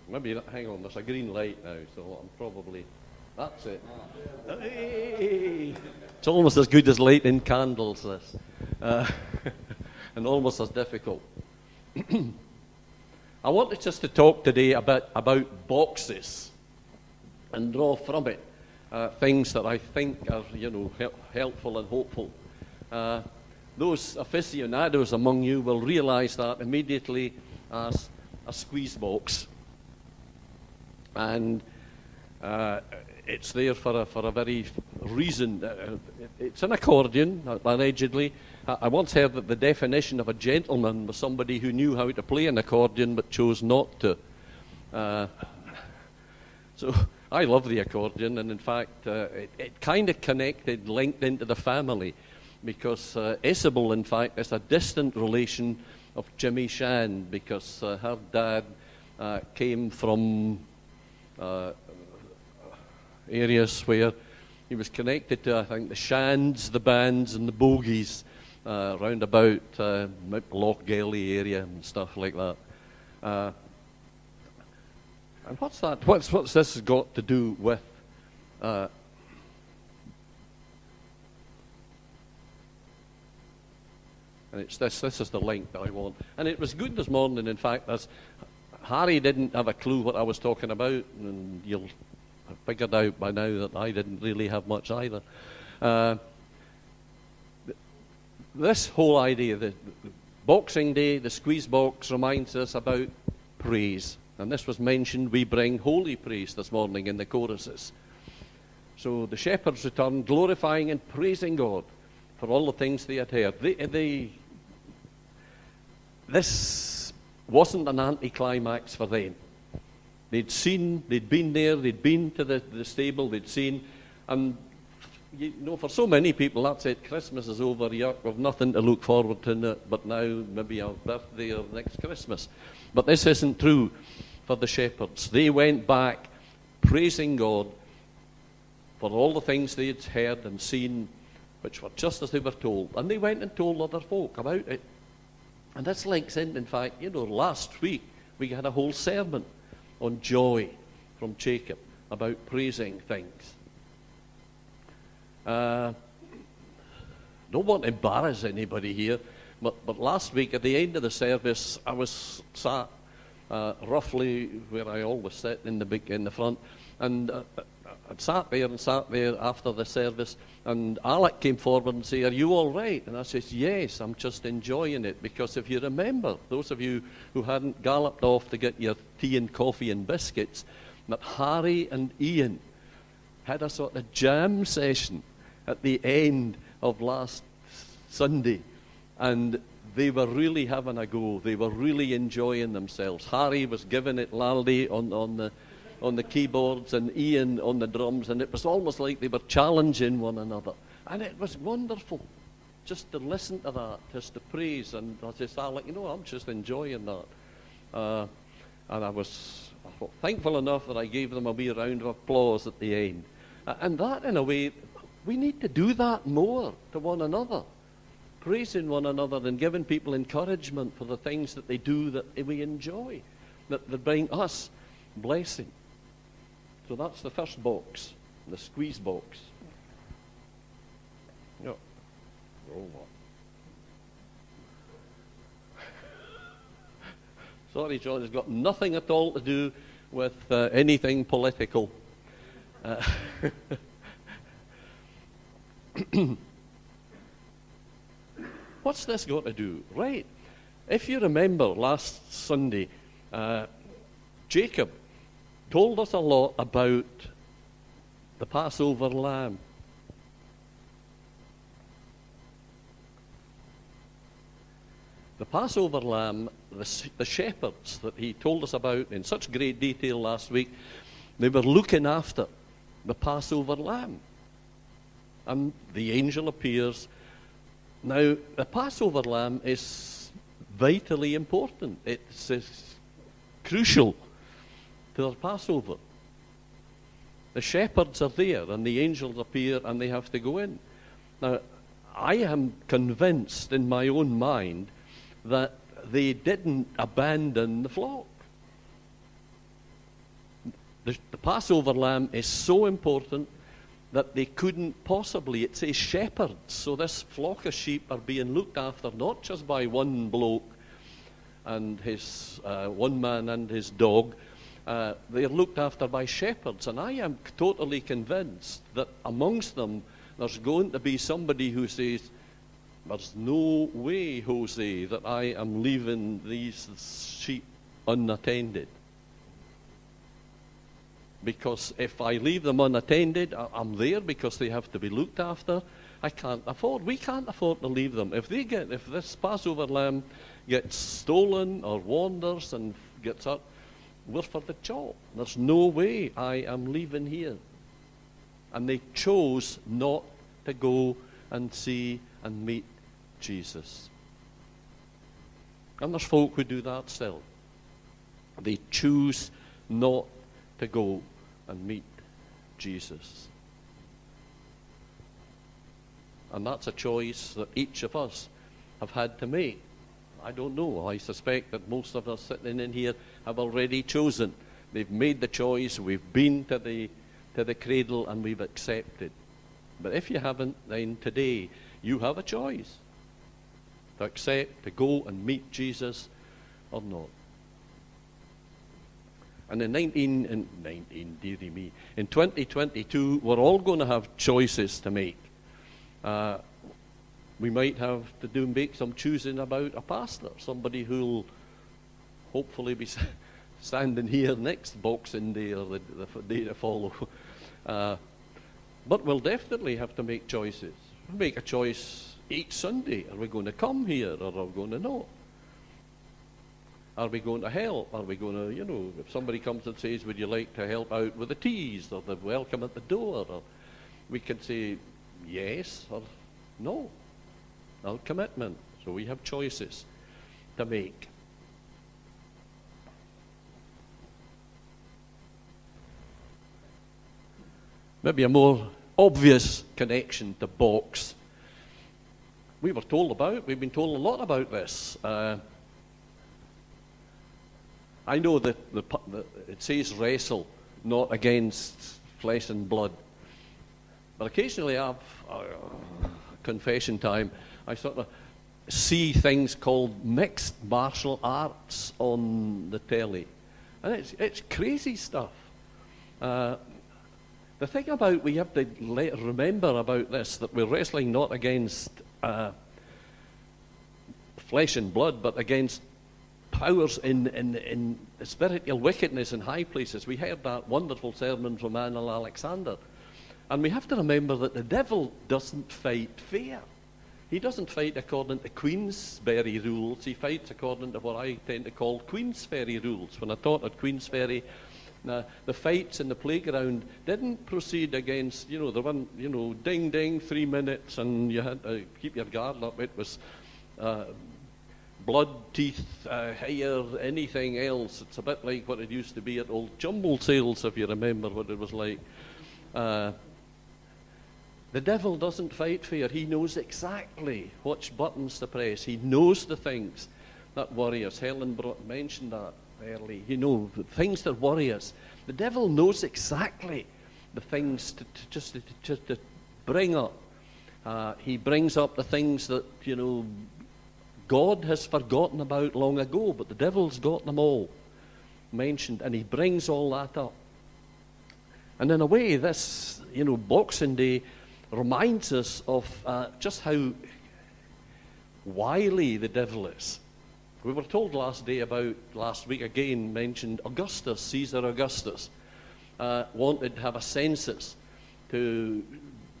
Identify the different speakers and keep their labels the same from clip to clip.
Speaker 1: Maybe, hang on, there's a green light now, so I'm probably, that's it. Hey! It's almost as good as lighting candles, this. And almost as difficult. I wanted just to talk today about boxes and draw from it things that I think are, helpful and hopeful. Those aficionados among you will realize that immediately as a squeeze box. And it's there for a very reason. It's an accordion, allegedly. I once heard that the definition of a gentleman was somebody who knew how to play an accordion but chose not to. So I love the accordion, and in fact, it kind of linked into the family, because Isabel, in fact, is a distant relation of Jimmy Shand, because her dad came from areas where he was connected to, I think, the Shands, the Bands, and the Bogies, round about Lochgelly area and stuff like that. And what's that? What's this got to do with? And it's this. This is the link that I want. And it was good this morning, in fact, as Harry didn't have a clue what I was talking about, and you'll have figured out by now that I didn't really have much either. This whole idea, the Boxing Day, the squeeze box, reminds us about praise. And this was mentioned, we bring holy praise this morning in the choruses. So the shepherds returned, glorifying and praising God for all the things they had heard. This wasn't an anticlimax for them. They'd been there, they'd been to the stable, they'd seen, and for so many people, that's it. Christmas is over, yuck, we've nothing to look forward to but now maybe our birthday or next Christmas. But this isn't true for the shepherds. They went back praising God for all the things they had heard and seen, which were just as they were told. And they went and told other folk about it. And this links in fact, last week we had a whole sermon on joy from Jacob about praising things. Don't want to embarrass anybody here, but last week at the end of the service, I was sat roughly where I always sit in the front, and I'd sat there after the service, and Alec came forward and said, "Are you all right?" And I said, "Yes, I'm just enjoying it," because if you remember, those of you who hadn't galloped off to get your tea and coffee and biscuits, that Harry and Ian had a sort of jam session at the end of last Sunday, and they were really having a go. They were really enjoying themselves. Harry was giving it laldy on the keyboards, and Ian on the drums, and it was almost like they were challenging one another. And it was wonderful just to listen to that, just to praise. And I just Alec, I'm just enjoying that. And I was thankful enough that I gave them a wee round of applause at the end. And that, in a way, we need to do that more to one another, praising one another and giving people encouragement for the things that they do that we enjoy, that bring us blessing. So that's the first box, the squeeze box. No. Oh, what? Sorry, John, it's got nothing at all to do with anything political. What's this got to do? Right. If you remember last Sunday, Jacob told us a lot about the Passover lamb. The Passover lamb, the shepherds that he told us about in such great detail last week, they were looking after the Passover lamb. And the angel appears. Now, the Passover lamb is vitally important. It's crucial to their Passover. The shepherds are there, and the angels appear, and they have to go in. Now, I am convinced in my own mind that they didn't abandon the flock. The Passover lamb is so important that they couldn't possibly, it says shepherds, so this flock of sheep are being looked after not just by one bloke and his one man and his dog. They're looked after by shepherds, and I am totally convinced that amongst them there's going to be somebody who says, there's no way, Jose, that I am leaving these sheep unattended. Because if I leave them unattended, I'm there because they have to be looked after. We can't afford to leave them. If this Passover lamb gets stolen or wanders and gets up, we're for the chop. There's no way I am leaving here. And they chose not to go and see and meet Jesus. And there's folk who do that still. They choose not to go and meet Jesus. And that's a choice that each of us have had to make. I don't know. I suspect that most of us sitting in here have already chosen. They've made the choice. We've been to the cradle and we've accepted. But if you haven't, then today you have a choice to accept, to go and meet Jesus or not. And in 2022, we're all going to have choices to make. We might have to make some choosing about a pastor, somebody who'll hopefully be standing here next Boxing Day or the day to follow. But we'll definitely have to make choices. We'll make a choice each Sunday. Are we going to come here or are we going to not? Are we going to help? Are we going to, if somebody comes and says, would you like to help out with the teas or the welcome at the door? Or we can say yes or no. Our commitment. So we have choices to make. Maybe a more obvious connection to box. We've been told a lot about this. I know that it says wrestle, not against flesh and blood. But occasionally I have confession time. I sort of see things called mixed martial arts on the telly. And it's crazy stuff. The thing about, we have to remember about this, that we're wrestling not against flesh and blood, but against powers in spiritual wickedness in high places. We heard that wonderful sermon from Anil Alexander. And we have to remember that the devil doesn't fight fair. He doesn't fight according to Queensberry rules. He fights according to what I tend to call Queensferry rules. When I taught at Queensferry, the fights in the playground didn't proceed against, there weren't, ding, ding, 3 minutes, and you had to keep your guard up. It was blood, teeth, hair, anything else. It's a bit like what it used to be at old jumble sales, if you remember what it was like. The devil doesn't fight fair. He knows exactly which buttons to press. He knows the things that worry us. Helen mentioned that early. The things that worry us. The devil knows exactly the things to bring up. He brings up the things that, God has forgotten about long ago, but the devil's got them all mentioned, and he brings all that up. And in a way, this, Boxing Day reminds us of just how wily the devil is. We were told last week again, mentioned Augustus, Caesar Augustus, wanted to have a census to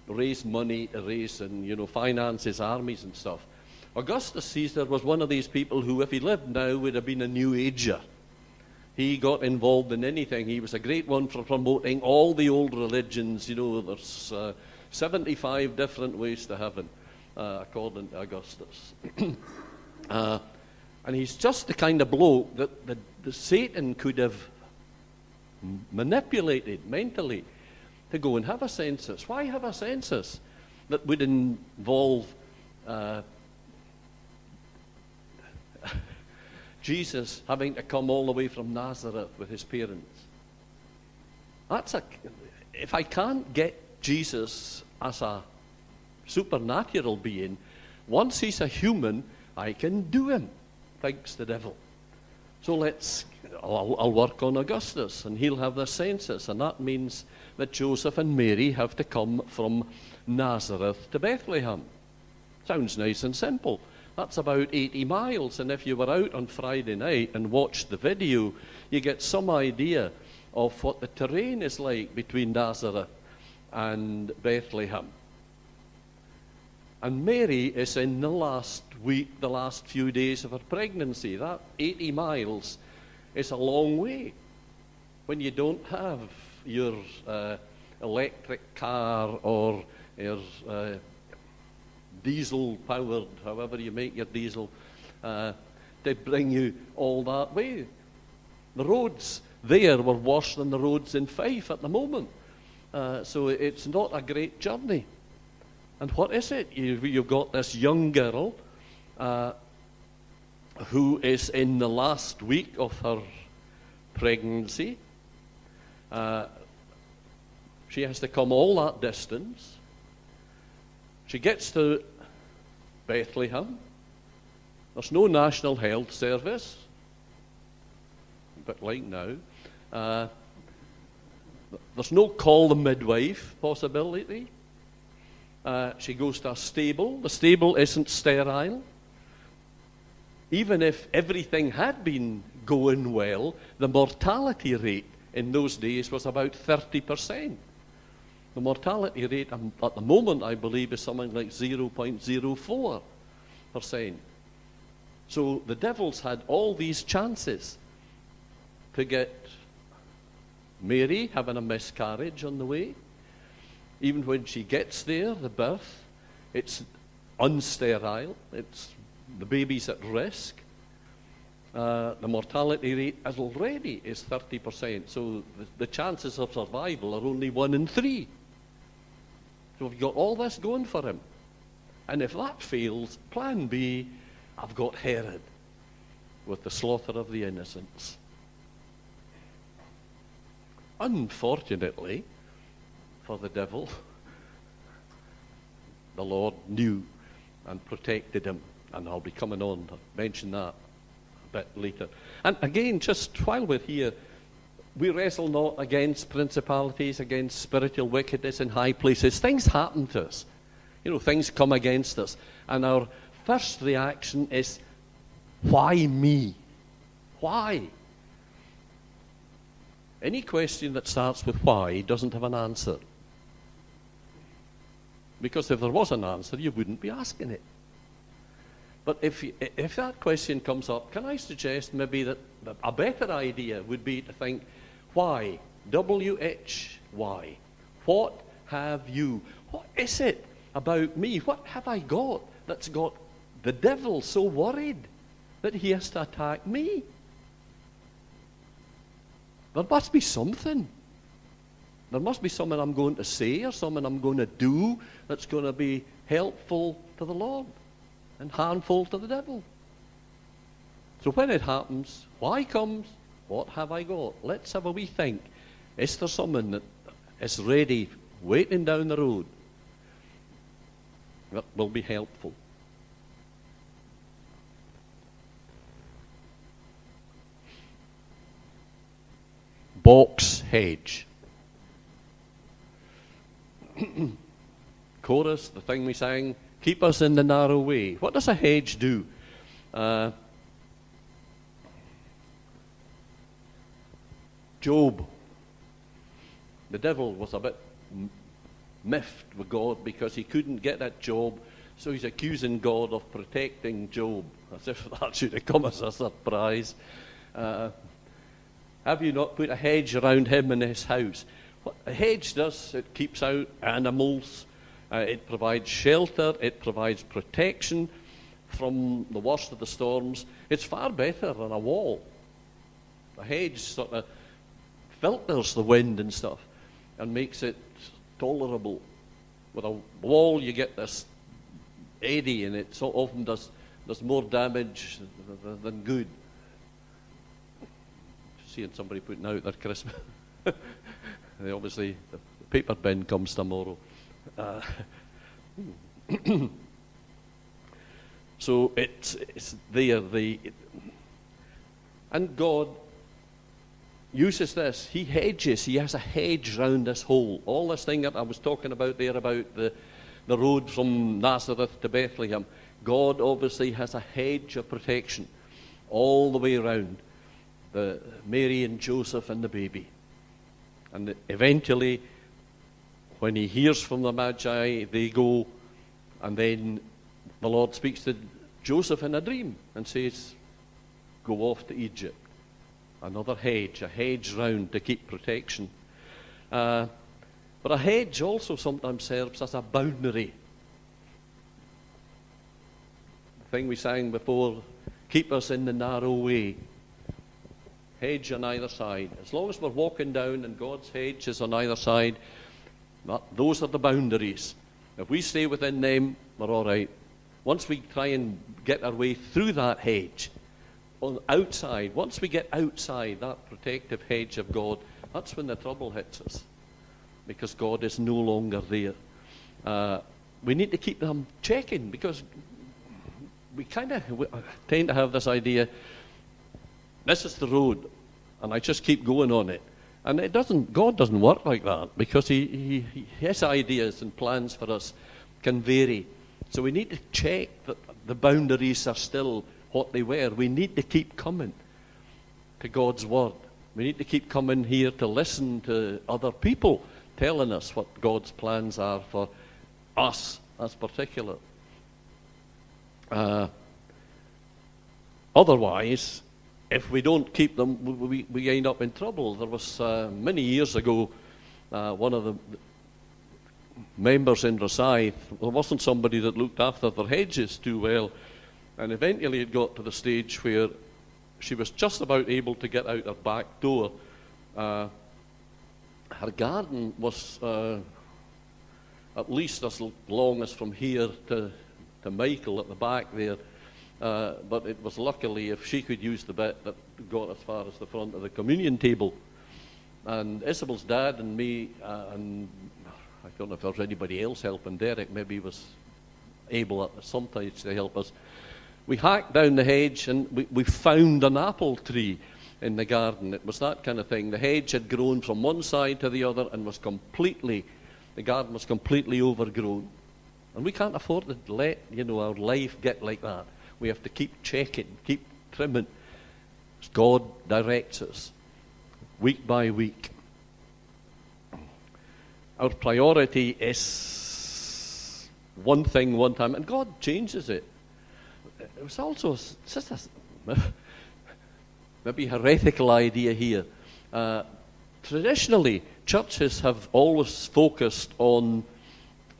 Speaker 1: raise money, to raise and, finance his armies and stuff. Augustus Caesar was one of these people who, if he lived now, would have been a New Ager. He got involved in anything. He was a great one for promoting all the old religions. There's 75 different ways to heaven, according to Augustus. And he's just the kind of bloke that the Satan could have manipulated mentally to go and have a census. Why have a census that would involve Jesus having to come all the way from Nazareth with his parents? if I can't get Jesus as a supernatural being, once he's a human, I can do him, thinks the devil. So I'll work on Augustus, and he'll have the census, and that means that Joseph and Mary have to come from Nazareth to Bethlehem. Sounds nice and simple. That's about 80 miles, and if you were out on Friday night and watched the video, you get some idea of what the terrain is like between Nazareth and Bethlehem. And Mary is in the last week, the last few days of her pregnancy. That 80 miles is a long way when you don't have your electric car or your diesel-powered, however you make your diesel, to bring you all that way. The roads there were worse than the roads in Fife at the moment. So it's not a great journey. And what is it? You've got this young girl who is in the last week of her pregnancy. She has to come all that distance. She gets to Bethlehem. There's no National Health Service, a bit like now. There's no call the midwife possibility. She goes to a stable. The stable isn't sterile. Even if everything had been going well, the mortality rate in those days was about 30%. The mortality rate at the moment, I believe, is something like 0.04%. So the devils had all these chances to get Mary having a miscarriage on the way. Even when she gets there, the birth, it's unsterile. The baby's at risk. The mortality rate already is 30%. So the chances of survival are only 1 in 3. So we've got all this going for him. And if that fails, plan B, I've got Herod with the slaughter of the innocents. Unfortunately for the devil, the Lord knew and protected him. And I'll be coming on to mention that a bit later. And again, just while we're here, we wrestle not against principalities, against spiritual wickedness in high places. Things happen to us. Things come against us. And our first reaction is, why me? Why? Any question that starts with why doesn't have an answer. Because if there was an answer, you wouldn't be asking it. But if that question comes up, can I suggest maybe that a better idea would be to think, why? W-H-Y. What have you? What is it about me? What have I got that's got the devil so worried that he has to attack me? There must be something. There must be something I'm going to say or something I'm going to do that's going to be helpful to the Lord and harmful to the devil. So when it happens, why comes? What have I got? Let's have a wee think. Is there someone that is ready, waiting down the road, that will be helpful? Box hedge. Chorus, the thing we sang, keep us in the narrow way. What does a hedge do? Job. The devil was a bit miffed with God because he couldn't get at Job, so he's accusing God of protecting Job, as if that should have come as a surprise. Have you not put a hedge around him and his house? What a hedge does, it keeps out animals, it provides shelter, it provides protection from the worst of the storms. It's far better than a wall. A hedge sort of filters the wind and stuff and makes it tolerable. With a wall, you get this eddy, and it so often does more damage than good. Seeing somebody putting out their Christmas obviously, the paper bin comes tomorrow. So it's there. And God uses this. He hedges. He has a hedge round this hole. All this thing that I was talking about there about the road from Nazareth to Bethlehem, God obviously has a hedge of protection all the way around the Mary and Joseph and the baby. And eventually, when he hears from the Magi, they go, and then the Lord speaks to Joseph in a dream and says, go off to Egypt. Another hedge, a hedge round to keep protection. But a hedge also sometimes serves as a boundary. The thing we sang before, keep us in the narrow way. Hedge on either side. As long as we're walking down and God's hedge is on either side, those are the boundaries. If we stay within them, we're all right. Once we try and get our way through that hedge, on outside, once we get outside that protective hedge of God, that's when the trouble hits us, because God is no longer there. We need to keep them checking, because we tend to have this idea, this is the road, and I just keep going on it. And God doesn't work like that, because his ideas and plans for us can vary. So we need to check that the boundaries are still what they were. We need to keep coming to God's word. We need to keep coming here to listen to other people telling us what God's plans are for us as particular. Otherwise, if we don't keep them, we end up in trouble. There was many years ago, one of the members in Rosyth, there wasn't somebody that looked after their hedges too well, and eventually it got to the stage where she was just about able to get out her back door. Her garden was at least as long as from here to Michael at the back there. But it was luckily if she could use the bit that got as far as the front of the communion table. And Isabel's dad and me, and I don't know if there was anybody else helping, Derek maybe was able at some stage to help us. We hacked down the hedge and we found an apple tree in the garden. It was that kind of thing. The hedge had grown from one side to the other and the garden was completely overgrown. And we can't afford to let, our life get like that. We have to keep checking, keep trimming. God directs us week by week. Our priority is one thing, one time, and God changes it. It was also just a maybe heretical idea here. Traditionally, churches have always focused on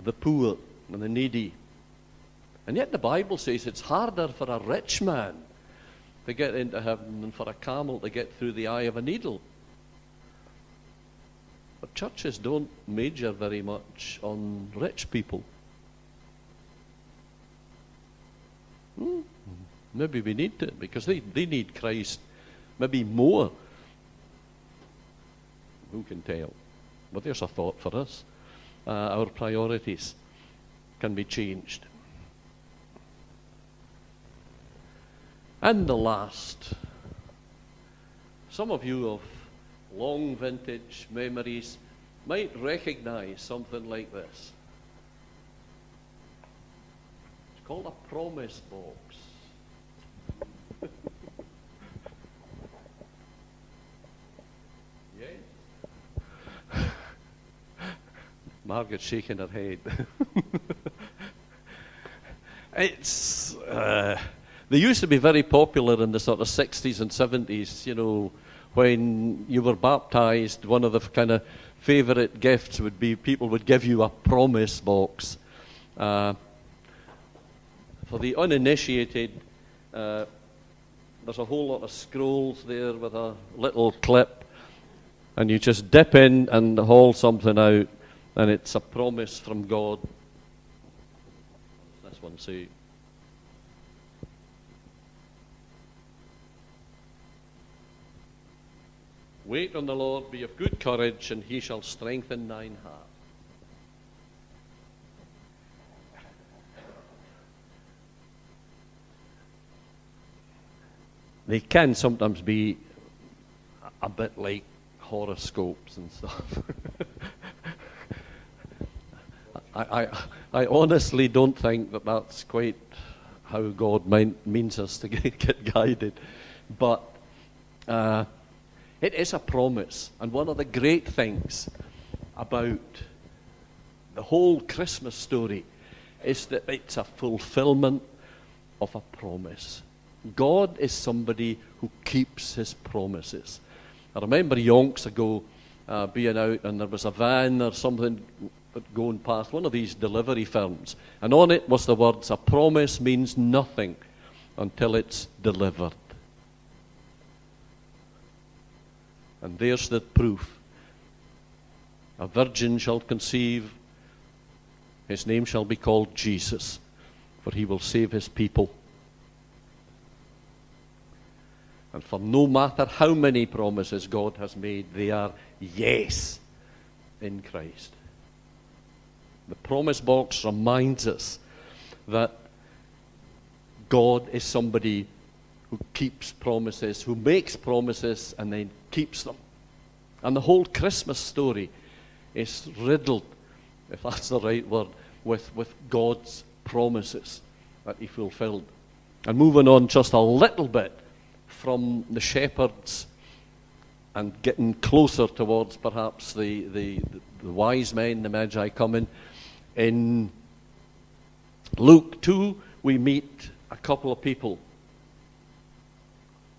Speaker 1: the poor and the needy. And yet the Bible says it's harder for a rich man to get into heaven than for a camel to get through the eye of a needle. But churches don't major very much on rich people. Maybe we need to, because they need Christ maybe more. Who can tell? But there's a thought for us. Our priorities can be changed. And the last, some of you of long vintage memories might recognize something like this. It's called a promise box. Yes? Margaret's shaking her head. It's they used to be very popular in the sort of 60s and 70s, when you were baptized. One of the kind of favorite gifts would be people would give you a promise box. For the uninitiated, there's a whole lot of scrolls there with a little clip, and you just dip in and haul something out, and it's a promise from God. This one say. Wait on the Lord, be of good courage, and he shall strengthen thine heart. They can sometimes be a bit like horoscopes and stuff. I honestly don't think that that's quite how God means us to get guided. But it is a promise. And one of the great things about the whole Christmas story is that it's a fulfillment of a promise. God is somebody who keeps his promises. I remember yonks ago being out, and there was a van or something going past one of these delivery firms, and on it was the words, "A promise means nothing until it's delivered." And there's the proof. A virgin shall conceive, his name shall be called Jesus, for he will save his people. And for no matter how many promises God has made, they are yes in Christ. The promise box reminds us that God is somebody who keeps promises, who makes promises and then keeps them. And the whole Christmas story is riddled, if that's the right word, with God's promises that he fulfilled. And moving on just a little bit from the shepherds and getting closer towards perhaps the wise men, the Magi coming. In Luke 2, we meet a couple of people.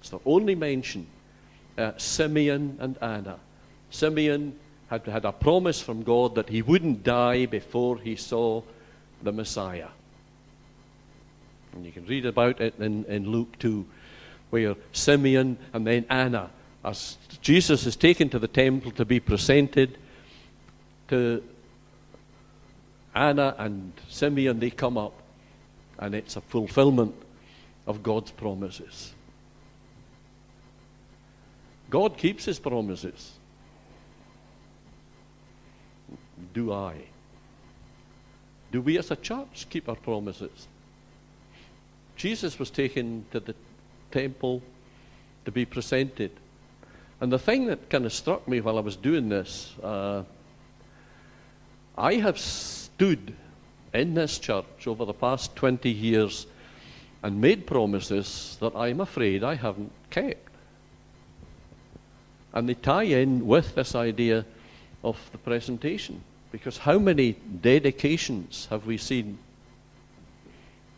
Speaker 1: It's the only mention, Simeon and Anna. Simeon had a promise from God that he wouldn't die before he saw the Messiah. And you can read about it in Luke 2, where Simeon and then Anna, as Jesus is taken to the temple to be presented to Anna and Simeon, they come up, and it's a fulfillment of God's promises. God keeps his promises. Do I? Do we as a church keep our promises? Jesus was taken to the temple to be presented. And the thing that kind of struck me while I was doing this, I have stood in this church over the past 20 years and made promises that I'm afraid I haven't kept. And they tie in with this idea of the presentation. Because how many dedications have we seen?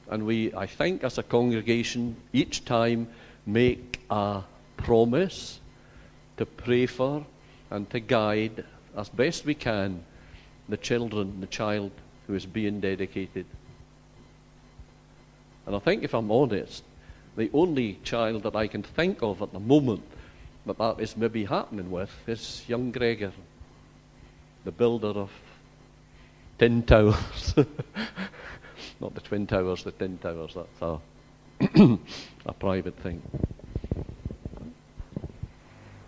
Speaker 1: And we, I think, as a congregation, each time make a promise to pray for and to guide as best we can the child who is being dedicated. And I think, if I'm honest, the only child that I can think of at the moment that is maybe happening with is young Gregor, the builder of tin towers. Not the Twin Towers, the tin towers. That's a private thing.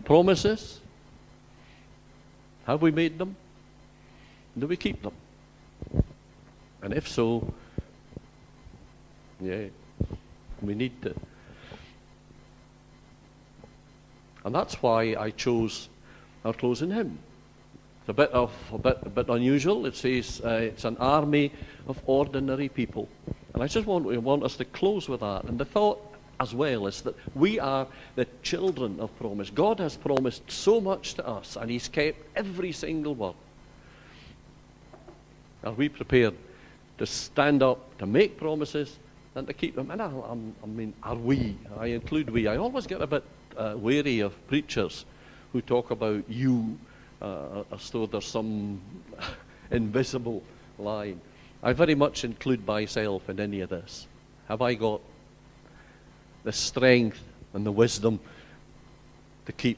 Speaker 1: Promises. Have we made them? Do we keep them? And if so, yeah, we need to. And that's why I chose our closing hymn. It's a bit unusual. It says it's an army of ordinary people, and I just want us to close with that. And the thought as well is that we are the children of promise. God has promised so much to us, and he's kept every single word. Are we prepared to stand up, to make promises, and to keep them? And I mean, are we? I include we. I always get a bit wary of preachers who talk about you as though there's some invisible line. I very much include myself in any of this. Have I got the strength and the wisdom to keep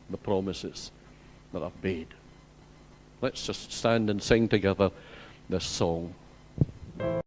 Speaker 1: the promises that I've made? Let's just stand and sing together this song.